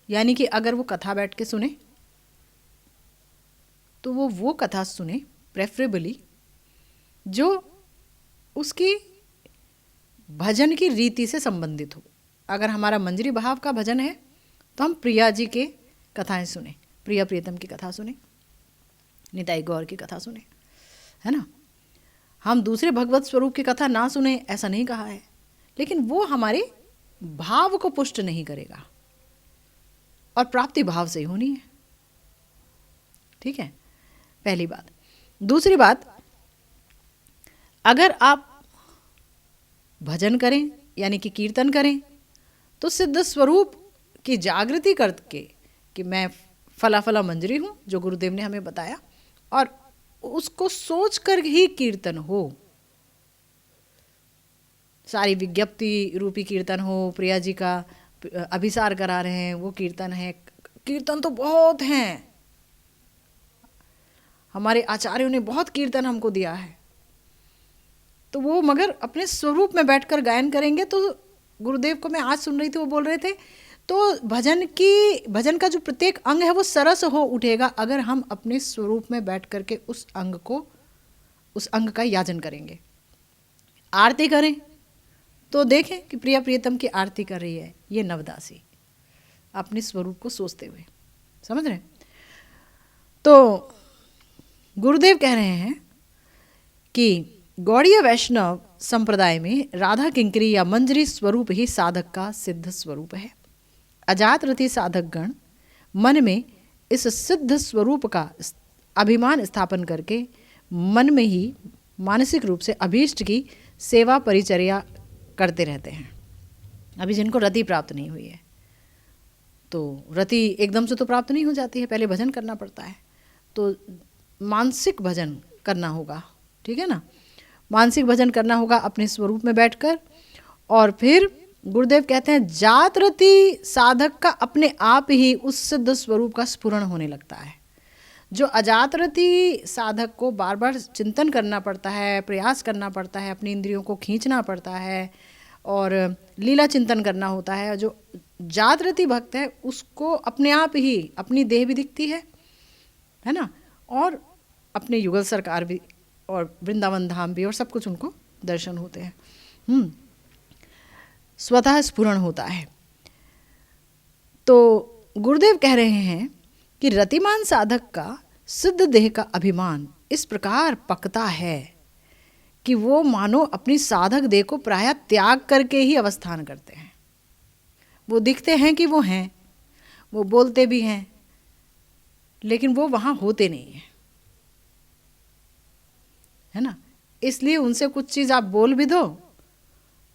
यानी कि अगर वो कथा बैठ के सुने तो वो कथा सुने प्रेफरेबली जो उसकी भजन की रीति से संबंधित हो। अगर हमारा मंजरी भाव का भजन है तो हम प्रिया जी के कथाएं सुने, प्रिया प्रियतम की कथा सुने, निताई गौर की कथा सुने, है ना। हम दूसरे भगवत स्वरूप की कथा ना सुने ऐसा नहीं कहा है, लेकिन वो हमारे भाव को पुष्ट नहीं करेगा, और प्राप्ति भाव से ही होनी है, ठीक है, पहली बात। दूसरी बात, अगर आप भजन करें यानी कि कीर्तन करें तो सिद्ध स्वरूप की जागृति करके कि मैं फला फला मंजरी हूँ जो गुरुदेव ने हमें बताया, और उसको सोच कर ही कीर्तन हो, सारी विज्ञप्ति रूपी कीर्तन हो, प्रिया जी का अभिसार करा रहे हैं वो कीर्तन है। कीर्तन तो बहुत हैं, हमारे आचार्यों ने बहुत कीर्तन हमको दिया है, तो वो मगर अपने स्वरूप में बैठकर गायन करेंगे। तो गुरुदेव को मैं आज सुन रही थी, वो बोल रहे थे तो भजन का जो प्रत्येक अंग है वो सरस हो उठेगा अगर हम अपने स्वरूप में बैठ करके उस अंग का याजन करेंगे। आरती करें तो देखें कि प्रिया प्रियतम की आरती कर रही है ये नवदासी, अपने स्वरूप को सोचते हुए, समझ रहे। तो गुरुदेव कह रहे हैं कि गौड़ीय वैष्णव संप्रदाय में राधा किंकरी या मंजरी स्वरूप ही साधक का सिद्ध स्वरूप है। अजात रति साधक गण मन में इस सिद्ध स्वरूप का अभिमान स्थापन करके मन में ही मानसिक रूप से अभीष्ट की सेवा परिचर्या करते रहते हैं। अभी जिनको रति प्राप्त नहीं हुई है, तो रति एकदम से तो प्राप्त नहीं हो जाती है, पहले भजन करना पड़ता है। तो मानसिक भजन करना होगा, ठीक है ना, मानसिक भजन करना होगा अपने स्वरूप में बैठकर। और फिर गुरुदेव कहते हैं जात रति साधक का अपने आप ही उस सिद्ध स्वरूप का स्फुरण होने लगता है। जो अजात रति साधक को बार बार चिंतन करना पड़ता है, प्रयास करना पड़ता है, अपनी इंद्रियों को खींचना पड़ता है और लीला चिंतन करना होता है, जो जात रति भक्त है उसको अपने आप ही अपनी देह भी दिखती है ना, और अपने युगल सरकार भी और वृंदावन धाम भी और सब कुछ उनको दर्शन होते हैं, स्वतः स्फुरण होता है। तो गुरुदेव कह रहे हैं कि रतिमान साधक का सिद्ध देह का अभिमान इस प्रकार पकता है कि वो मानो अपनी साधक देह को प्रायः त्याग करके ही अवस्थान करते हैं। वो दिखते हैं कि वो हैं, वो बोलते भी हैं, लेकिन वो वहाँ होते नहीं हैं, है ना। इसलिए उनसे कुछ चीज़ आप बोल भी दो,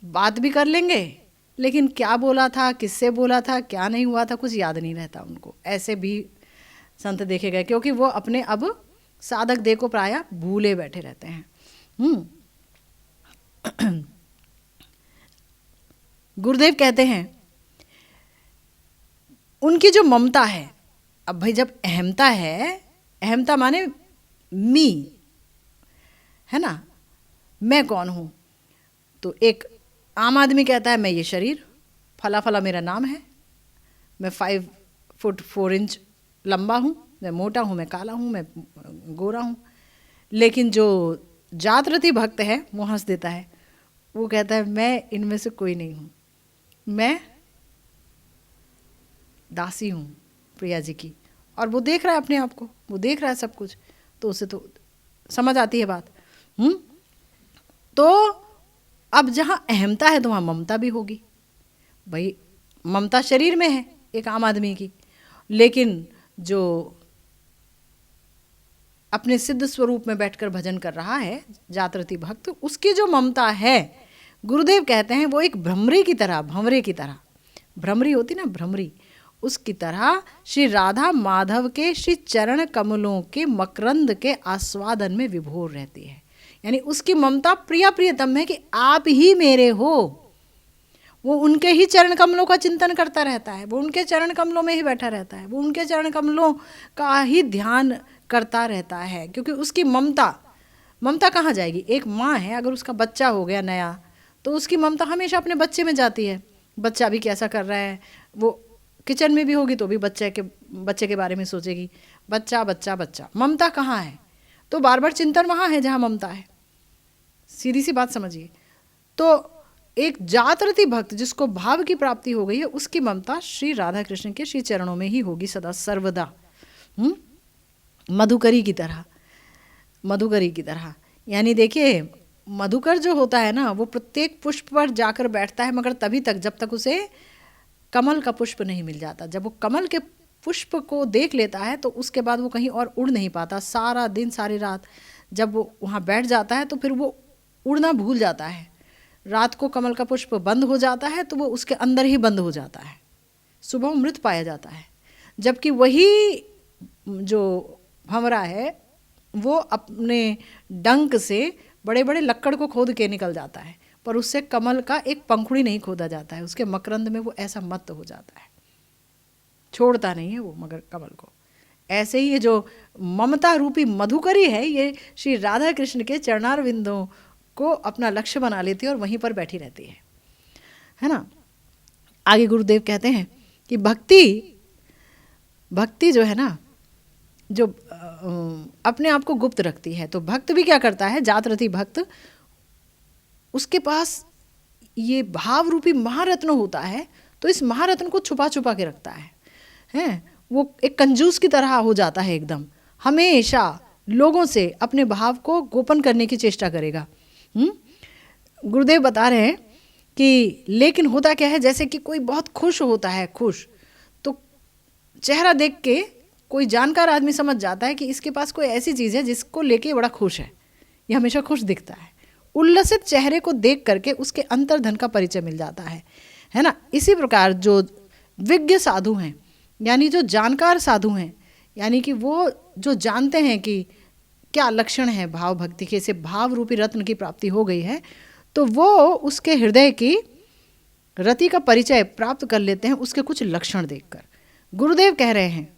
बात भी कर लेंगे, लेकिन क्या बोला था, किससे बोला था, क्या नहीं हुआ था, कुछ याद नहीं रहता उनको। ऐसे भी संत देखे गए, क्योंकि वो अपने अब साधक देह को प्रायः भूले बैठे रहते हैं। गुरुदेव कहते हैं उनकी जो ममता है, अब भाई जब अहमता है, अहमता माने मी, है ना, मैं कौन हूँ। तो एक आम आदमी कहता है मैं ये शरीर, फला फला मेरा नाम है, मैं 5 फुट 4 इंच लंबा हूँ, मैं मोटा हूँ, मैं काला हूँ, मैं गोरा हूँ। लेकिन जो जातरति भक्त है वो हंस देता है, वो कहता है मैं इनमें से कोई नहीं हूँ, मैं दासी हूँ प्रिया जी की। और वो देख रहा है अपने आप को, वो देख रहा है सब कुछ, तो उसे तो समझ आती है बात। तो अब जहाँ अहमता है तो वहाँ ममता भी होगी। भाई ममता शरीर में है एक आम आदमी की, लेकिन जो अपने सिद्ध स्वरूप में बैठकर भजन कर रहा है जातरति भक्त, उसकी जो ममता है, गुरुदेव कहते हैं वो एक भ्रमरी की तरह, भंवरे की तरह, भ्रमरी होती ना भ्रमरी, उसकी तरह श्री राधा माधव के श्री चरण कमलों के मकरंद के आस्वादन में विभोर रहती है। यानी उसकी ममता प्रिया प्रियतम है कि आप ही मेरे हो। वो उनके ही चरण कमलों का चिंतन करता रहता है, वो उनके चरण कमलों में ही बैठा रहता है, वो उनके चरण कमलों का ही ध्यान करता रहता है, क्योंकि उसकी ममता कहाँ जाएगी। एक माँ है, अगर उसका बच्चा हो गया नया, तो उसकी ममता हमेशा अपने बच्चे में जाती है। बच्चा भी कैसा कर रहा है, वो किचन में भी होगी तो भी बच्चे के बारे में सोचेगी, बच्चा बच्चा बच्चा। ममता कहाँ है, तो बार बार चिंतन वहाँ है जहाँ ममता है। सीधी सी बात समझिए। तो एक जातरति भक्त जिसको भाव की प्राप्ति हो गई है, उसकी ममता श्री राधा कृष्ण के श्री चरणों में ही होगी सदा सर्वदा, मधुकरी की तरह, मधुकरी की तरह। यानी देखिए मधुकर जो होता है ना, वो प्रत्येक पुष्प पर जाकर बैठता है, मगर तभी तक जब तक उसे कमल का पुष्प नहीं मिल जाता। जब वो कमल के पुष्प को देख लेता है तो उसके बाद वो कहीं और उड़ नहीं पाता। सारा दिन सारी रात जब वो वहाँ बैठ जाता है तो फिर वो उड़ना भूल जाता है। रात को कमल का पुष्प बंद हो जाता है तो वो उसके अंदर ही बंद हो जाता है, सुबह मृत पाया जाता है। जबकि वही जो भंवरा है वो अपने डंक से बड़े बड़े लक्कड़ को खोद के निकल जाता है, पर उससे कमल का एक पंखुड़ी नहीं खोदा जाता है। उसके मकरंद में वो ऐसा मत्त हो जाता है, छोड़ता नहीं है वो मगर कमल को। ऐसे ही ये जो ममता रूपी मधुकरी है, ये श्री राधा कृष्ण के चरणारविंदों को अपना लक्ष्य बना लेती है और वहीं पर बैठी रहती है ना। आगे गुरुदेव कहते हैं कि भक्ति जो है ना, जो अपने आप को गुप्त रखती है, तो भक्त भी क्या करता है, जातरति भक्त, उसके पास ये भाव रूपी महारत्न होता है, तो इस महारत्न को छुपा छुपा के रखता है। वो एक कंजूस की तरह हो जाता है एकदम, हमेशा लोगों से अपने भाव को गोपन करने की चेष्टा करेगा। गुरुदेव बता रहे हैं कि लेकिन होता क्या है, जैसे कि कोई बहुत खुश होता है, खुश तो चेहरा देख के कोई जानकार आदमी समझ जाता है कि इसके पास कोई ऐसी चीज़ है जिसको लेके बड़ा खुश है, ये हमेशा खुश दिखता है। उल्लसित चेहरे को देख करके उसके अंतर्धन का परिचय मिल जाता है ना। इसी प्रकार जो विज्ञ साधु हैं, यानी जो जानकार साधु हैं, यानी कि वो जो जानते हैं कि क्या लक्षण है भाव भक्ति के, से भाव रूपी रत्न की प्राप्ति हो गई है, तो वो उसके हृदय की रति का परिचय प्राप्त कर लेते हैं उसके कुछ लक्षण देखकर। गुरुदेव कह रहे हैं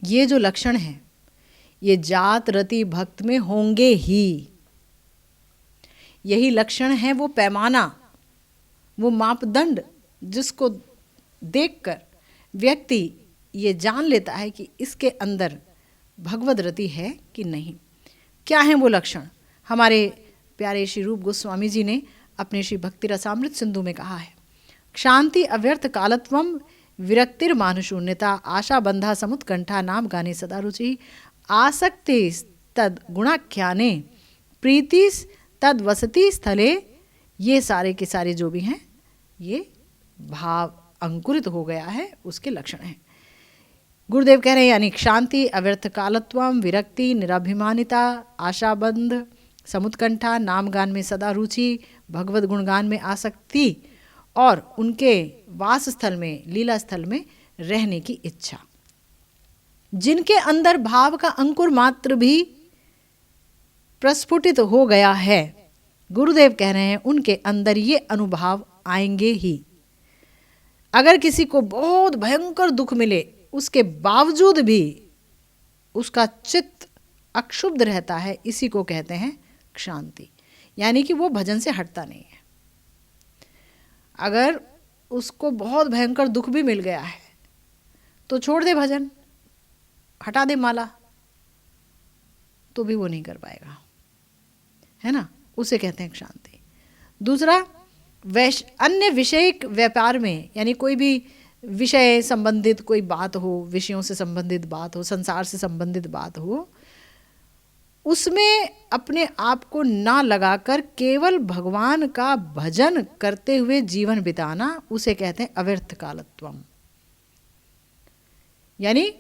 ये जो लक्षण हैं ये जात रति भक्त में होंगे ही। यही लक्षण है वो पैमाना, वो मापदंड जिसको देखकर व्यक्ति ये जान लेता है कि इसके अंदर भगवद रति है कि नहीं। क्या है वो लक्षण? हमारे प्यारे श्री रूप गोस्वामी जी ने अपने श्री भक्ति रसामृत सिंधु में कहा है, क्षांति अव्यर्थ कालत्वम विरक्तिर मानुशून्यता आशा बंधा समुत्कंठा नाम गाने सदा रुचि आसक्ति तद गुणाख्याने प्रीति तद वसति स्थले। ये सारे के सारे जो भी हैं ये भाव अंकुरित हो गया है उसके लक्षण हैं। गुरुदेव कह रहे हैं यानी शांति अव्यर्थ कालत्वम विरक्ति निराभिमानिता आशाबंध समुत्कंठा नाम गान में सदा रुचि भगवत गुणगान में आसक्ति और उनके वास स्थल में लीला स्थल में रहने की इच्छा। जिनके अंदर भाव का अंकुर मात्र भी प्रस्फुटित हो गया है, गुरुदेव कह रहे हैं उनके अंदर ये अनुभाव आएंगे ही। अगर किसी को बहुत भयंकर दुख मिले उसके बावजूद भी उसका चित्त अक्षुब्ध रहता है, इसी को कहते हैं शांति, यानी कि वो भजन से हटता नहीं है। अगर उसको बहुत भयंकर दुख भी मिल गया है तो छोड़ दे भजन, हटा दे माला, तो भी वो नहीं कर पाएगा, है ना। उसे कहते हैं शांति। दूसरा अन्य विषयिक व्यापार में, यानी कोई भी विषय संबंधित कोई बात हो, विषयों से संबंधित बात हो, संसार से संबंधित बात हो, उसमें अपने आप को ना लगाकर केवल भगवान का भजन करते हुए जीवन बिताना, उसे कहते हैं अव्यर्थ कालत्वम। यानी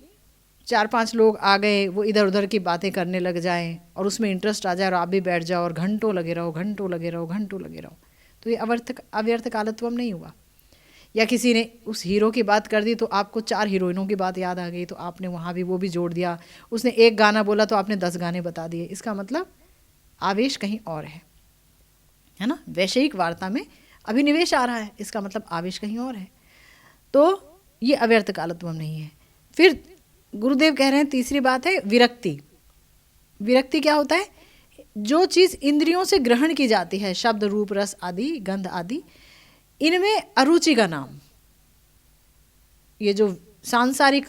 4-5 लोग आ गए, वो इधर उधर की बातें करने लग जाएं और उसमें इंटरेस्ट आ जाए और आप भी बैठ जाओ और घंटों लगे रहो, तो ये अव्यर्थ कालत्वम नहीं हुआ। या किसी ने उस हीरो की बात कर दी तो आपको 4 हीरोइनों की बात याद आ गई, तो आपने वहाँ भी वो भी जोड़ दिया। उसने एक गाना बोला तो आपने 10 गाने बता दिए। इसका मतलब आवेश कहीं और है ना। वैषयिक वार्ता में अभिनिवेश आ रहा है, इसका मतलब आवेश कहीं और है। तो ये अव्यर्थ कालत्वम नहीं है। फिर गुरुदेव कह रहे हैं तीसरी बात है विरक्ति। विरक्ति क्या होता है? जो चीज़ इंद्रियों से ग्रहण की जाती है, शब्द रूप रस आदि गंध आदि, इनमें अरुचि का नाम, ये जो सांसारिक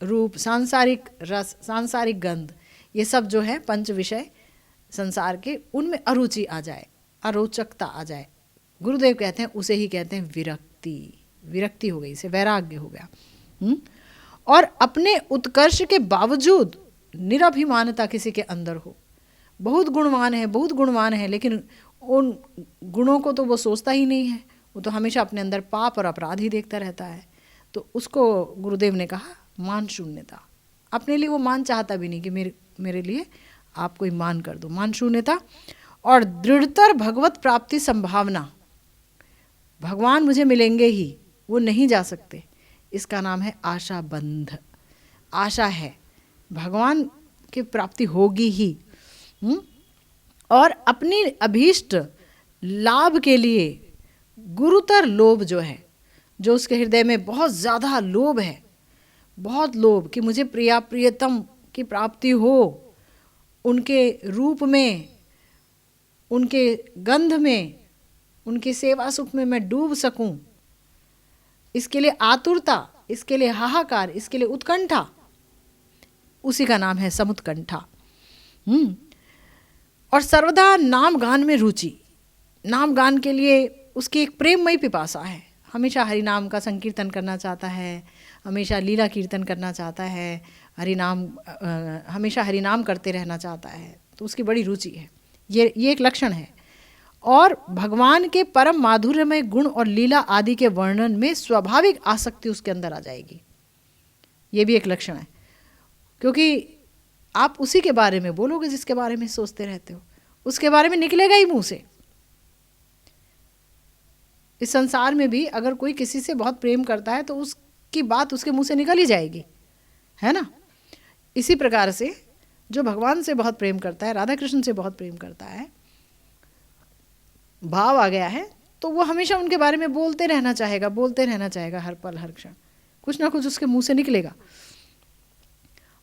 रूप, सांसारिक रस, सांसारिक गंध, ये सब जो है पंच विषय संसार के, उनमें अरुचि आ जाए, अरोचकता आ जाए, गुरुदेव कहते हैं उसे ही कहते हैं विरक्ति। विरक्ति हो गई, इसे वैराग्य हो गया। और अपने उत्कर्ष के बावजूद निरभिमानता किसी के अंदर हो, बहुत गुणवान है, लेकिन उन गुणों को तो वो सोचता ही नहीं है, वो तो हमेशा अपने अंदर पाप और अपराध ही देखता रहता है। तो उसको गुरुदेव ने कहा मान शून्यता। अपने लिए वो मान चाहता भी नहीं कि मेरे लिए आप कोई मान कर दो, मान शून्यता। और दृढ़तर भगवत प्राप्ति संभावना, भगवान मुझे मिलेंगे ही, वो नहीं जा सकते, इसका नाम है आशा बंध। आशा है भगवान की प्राप्ति होगी ही। और अपनी अभीष्ट लाभ के लिए गुरुतर लोभ जो है, जो उसके हृदय में बहुत ज़्यादा लोभ है, बहुत लोभ कि मुझे प्रियतम की प्राप्ति हो, उनके रूप में, उनके गंध में, उनकी सेवा सुख में मैं डूब सकूं, इसके लिए आतुरता, इसके लिए हाहाकार, इसके लिए उत्कंठा, उसी का नाम है समुत्कंठा। और सर्वदा नाम गान में रुचि, नाम गान के लिए उसकी एक प्रेममयी पिपासा है, हमेशा हरि नाम का संकीर्तन करना चाहता है, हमेशा लीला कीर्तन करना चाहता है, हमेशा हरि नाम करते रहना चाहता है, तो उसकी बड़ी रुचि है। ये एक लक्षण है। और भगवान के परम माधुर्यमय गुण और लीला आदि के वर्णन में स्वाभाविक आसक्ति उसके अंदर आ जाएगी। ये भी एक लक्षण है, क्योंकि आप उसी के बारे में बोलोगे जिसके बारे में सोचते रहते हो, उसके बारे में निकलेगा ही मुंह से। इस संसार में भी अगर कोई किसी से बहुत प्रेम करता है तो उसकी बात उसके मुंह से निकल ही जाएगी, है ना। इसी प्रकार से जो भगवान से बहुत प्रेम करता है, राधा कृष्ण से बहुत प्रेम करता है, भाव आ गया है, तो वो हमेशा उनके बारे में बोलते रहना चाहेगा, हर पल हर क्षण कुछ ना कुछ उसके मुंह से निकलेगा।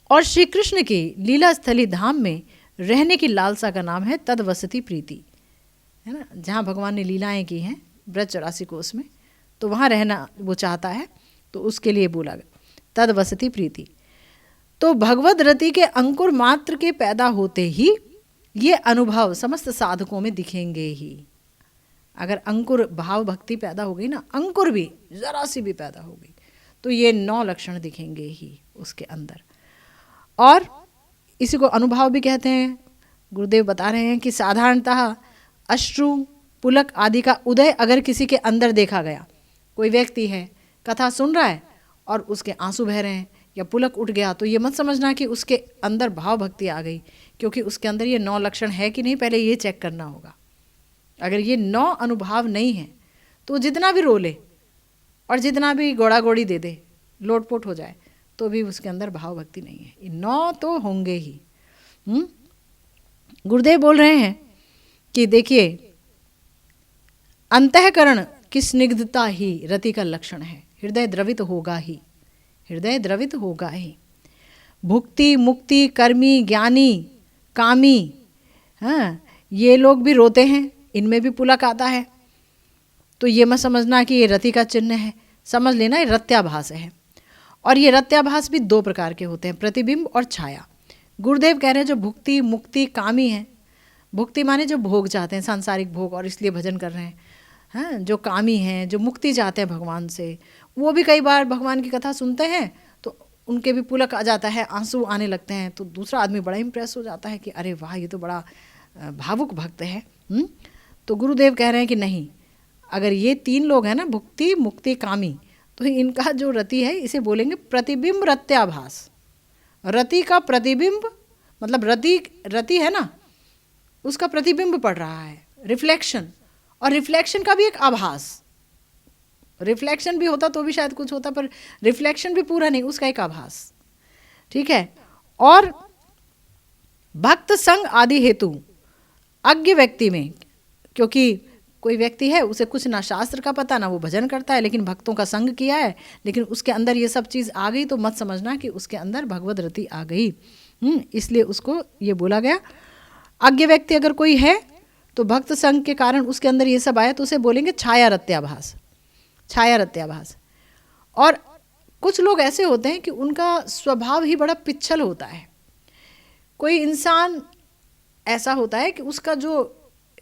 और श्री कृष्ण की लीला स्थली धाम में रहने की लालसा का नाम है तदवसती प्रीति, है ना। जहाँ भगवान ने लीलाएं की हैं ब्रज 84 कोस में, तो वहाँ रहना वो चाहता है, तो उसके लिए बोला गया तदवसती प्रीति। तो भगवद रति के अंकुर मात्र के पैदा होते ही ये अनुभव समस्त साधकों में दिखेंगे ही। अगर अंकुर भाव भक्ति पैदा हो गई ना, अंकुर भी जरा सी भी पैदा हो गई, तो ये 9 लक्षण दिखेंगे ही उसके अंदर। और इसी को अनुभव भी कहते हैं। गुरुदेव बता रहे हैं कि साधारणतः अश्रु पुलक आदि का उदय अगर किसी के अंदर देखा गया, कोई व्यक्ति है कथा सुन रहा है और उसके आंसू बह रहे हैं या पुलक उठ गया, तो ये मत समझना कि उसके अंदर भाव भक्ति आ गई, क्योंकि उसके अंदर ये 9 लक्षण है कि नहीं, पहले ये चेक करना होगा। अगर ये 9 अनुभव नहीं है तो जितना भी रोले और जितना भी गोड़ा गोड़ी दे दे, लोटपोट हो जाए, तो भी उसके अंदर भाव भक्ति नहीं है। ये 9 तो होंगे ही। गुरुदेव बोल रहे हैं कि देखिए, अंतःकरण की स्निग्धता ही रति का लक्षण है। हृदय द्रवित होगा ही, हृदय द्रवित होगा ही। भुक्ति मुक्ति कर्मी ज्ञानी कामी, हाँ, ये लोग भी रोते हैं, इनमें भी पुलक आता है। तो ये मत समझना कि ये रति का चिन्ह है, समझ लेना ये रत्याभास है। और ये रत्याभास भी 2 प्रकार के होते हैं, प्रतिबिंब और छाया। गुरुदेव कह रहे हैं जो भुक्ति मुक्ति कामी है, भुक्ति माने जो भोग चाहते हैं, सांसारिक भोग, और इसलिए भजन कर रहे हैं। हाँ, जो कामी हैं, जो मुक्ति चाहते हैं भगवान से, वो भी कई बार भगवान की कथा सुनते हैं तो उनके भी पुलक आ जाता है, आंसू आने लगते हैं, तो दूसरा आदमी बड़ा इम्प्रेस हो जाता है कि अरे वाह, ये तो बड़ा भावुक भक्त है। तो गुरुदेव कह रहे हैं कि नहीं, अगर ये 3 लोग हैं ना, भुक्ति मुक्ति कामी, तो इनका जो रति है इसे बोलेंगे प्रतिबिंब रत्याभास। रति का प्रतिबिंब मतलब रति है ना, उसका प्रतिबिंब पड़ रहा है, रिफ्लेक्शन, और रिफ्लेक्शन का भी एक आभास। रिफ्लेक्शन भी होता तो भी शायद कुछ होता, पर रिफ्लेक्शन भी पूरा नहीं, उसका एक आभास, ठीक है। और भक्त संग आदि हेतु अज्ञ व्यक्ति में, क्योंकि कोई व्यक्ति है उसे कुछ ना शास्त्र का पता ना वो भजन करता है, लेकिन भक्तों का संग किया है, लेकिन उसके अंदर ये सब चीज़ आ गई, तो मत समझना कि उसके अंदर भगवद रति आ गई। इसलिए उसको ये बोला गया। अज्ञ व्यक्ति अगर कोई है तो भक्त संग के कारण उसके अंदर ये सब आया, तो उसे बोलेंगे छाया रत्याभास, छाया रत्याभास। और कुछ लोग ऐसे होते हैं कि उनका स्वभाव ही बड़ा पिच्छल होता है। कोई इंसान ऐसा होता है कि उसका जो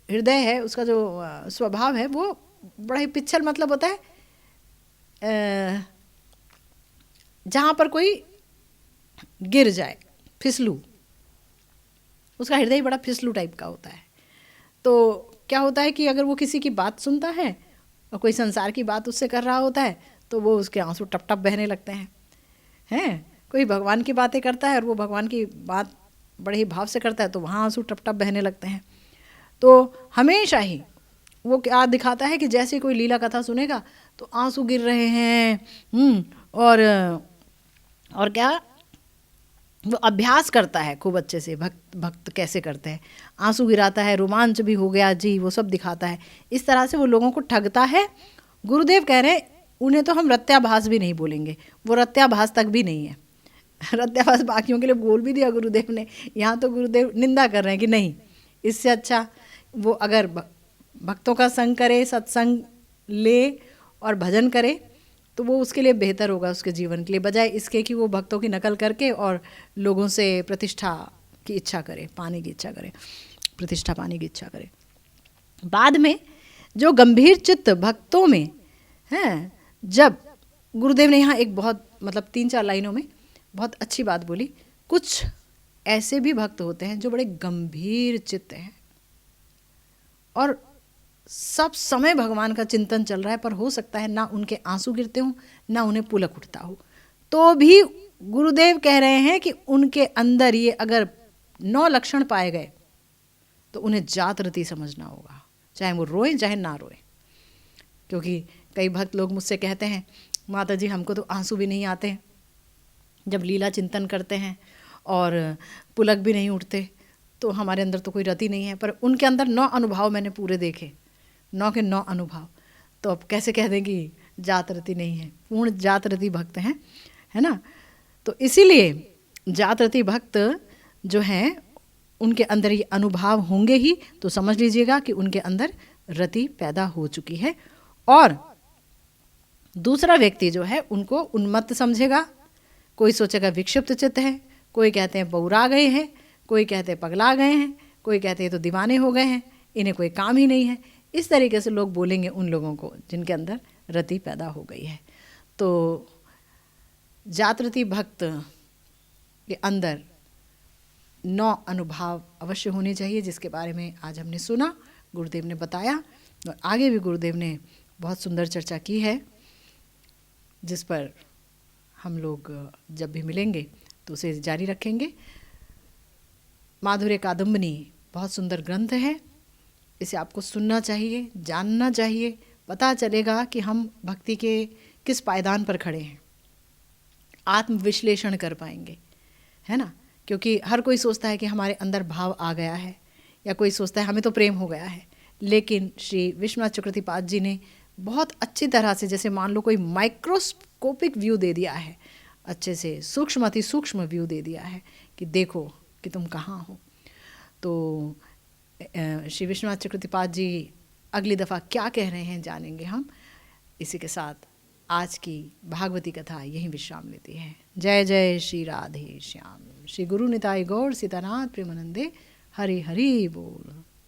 हृदय है, उसका जो स्वभाव है, वो बड़ा ही पिच्छल, मतलब होता है जहाँ पर कोई गिर जाए, फिसलू, उसका हृदय बड़ा फिसलू टाइप का होता है। तो क्या होता है कि अगर वो किसी की बात सुनता है और कोई संसार की बात उससे कर रहा होता है, तो वो उसके आंसू टप टप बहने लगते हैं। कोई भगवान की बातें करता है और वो भगवान की बात बड़े ही भाव से करता है, तो वहाँ आंसू टप टप बहने लगते हैं। तो हमेशा ही वो क्या दिखाता है कि जैसे कोई लीला कथा सुनेगा तो आंसू गिर रहे हैं, और क्या वो अभ्यास करता है खूब अच्छे से, भक्त कैसे करते हैं, आंसू गिराता है, रोमांच भी हो गया जी, वो सब दिखाता है। इस तरह से वो लोगों को ठगता है। गुरुदेव कह रहे हैं उन्हें तो हम रत्याभास भी नहीं बोलेंगे, वो रत्याभास तक भी नहीं है। रत्याभास बाकियों के लिए बोल भी दिया गुरुदेव ने, यहाँ तो गुरुदेव निंदा कर रहे हैं कि नहीं, इससे अच्छा वो अगर भक्तों का संग करे, सत्संग ले और भजन करे, तो वो उसके लिए बेहतर होगा उसके जीवन के लिए, बजाय इसके कि वो भक्तों की नकल करके और लोगों से प्रतिष्ठा की इच्छा करे, पाने की इच्छा करे, प्रतिष्ठा पाने की इच्छा करे। बाद में जो गंभीर चित्त भक्तों में है, जब गुरुदेव ने यहाँ एक बहुत मतलब 3-4 लाइनों में बहुत अच्छी बात बोली। कुछ ऐसे भी भक्त होते हैं जो बड़े गंभीर चित्त हैं और सब समय भगवान का चिंतन चल रहा है, पर हो सकता है ना उनके आंसू गिरते हों, ना उन्हें पुलक उठता हो, तो भी गुरुदेव कह रहे हैं कि उनके अंदर ये अगर 9 लक्षण पाए गए तो उन्हें जातरती समझना होगा, चाहे वो रोएं चाहे ना रोएं। क्योंकि कई भक्त लोग मुझसे कहते हैं, माता जी हमको तो आंसू भी नहीं आते जब लीला चिंतन करते हैं, और पुलक भी नहीं उठते, तो हमारे अंदर तो कोई रति नहीं है। पर उनके अंदर 9 अनुभव मैंने पूरे देखे, 9 के 9 अनुभव। तो अब कैसे कह दें कि जातरती नहीं है? पूर्ण जातरती भक्त हैं, है ना। तो इसीलिए जातरती भक्त जो हैं उनके अंदर ये अनुभव होंगे ही, तो समझ लीजिएगा कि उनके अंदर रति पैदा हो चुकी है। और दूसरा व्यक्ति जो है उनको उन्मत्त समझेगा। कोई सोचेगा विक्षिप्त चित्त है, कोई कहते हैं बौरा गए हैं, कोई कहते हैं पगला गए हैं, कोई कहते हैं तो दीवाने हो गए हैं, इन्हें कोई काम ही नहीं है। इस तरीके से लोग बोलेंगे उन लोगों को जिनके अंदर रति पैदा हो गई है। तो जातरती भक्त के अंदर 9 अनुभव अवश्य होने चाहिए, जिसके बारे में आज हमने सुना, गुरुदेव ने बताया, और आगे भी गुरुदेव ने बहुत सुंदर चर्चा की है, जिस पर हम लोग जब भी मिलेंगे तो उसे जारी रखेंगे। माधुर्य कादम्बनी बहुत सुंदर ग्रंथ है, इसे आपको सुनना चाहिए, जानना चाहिए, पता चलेगा कि हम भक्ति के किस पायदान पर खड़े हैं, आत्मविश्लेषण कर पाएंगे, है ना। क्योंकि हर कोई सोचता है कि हमारे अंदर भाव आ गया है, या कोई सोचता है हमें तो प्रेम हो गया है, लेकिन श्री विश्वनाथ चक्रवर्तीपाद जी ने बहुत अच्छी तरह से, जैसे मान लो कोई माइक्रोस्कोपिक व्यू दे दिया है, अच्छे से सूक्ष्म अति सूक्ष्म व्यू दे दिया है कि देखो कि तुम कहाँ हो। तो श्री विश्वनाथ चक्रवर्तीपाद जी अगली दफ़ा क्या कह रहे हैं जानेंगे हम। इसी के साथ आज की भागवती कथा यहीं विश्राम लेती है। जय जय श्री राधे श्याम। श्री गुरु निताई गौर सीतानाथ प्रेमानंदे। हरि हरि बोल।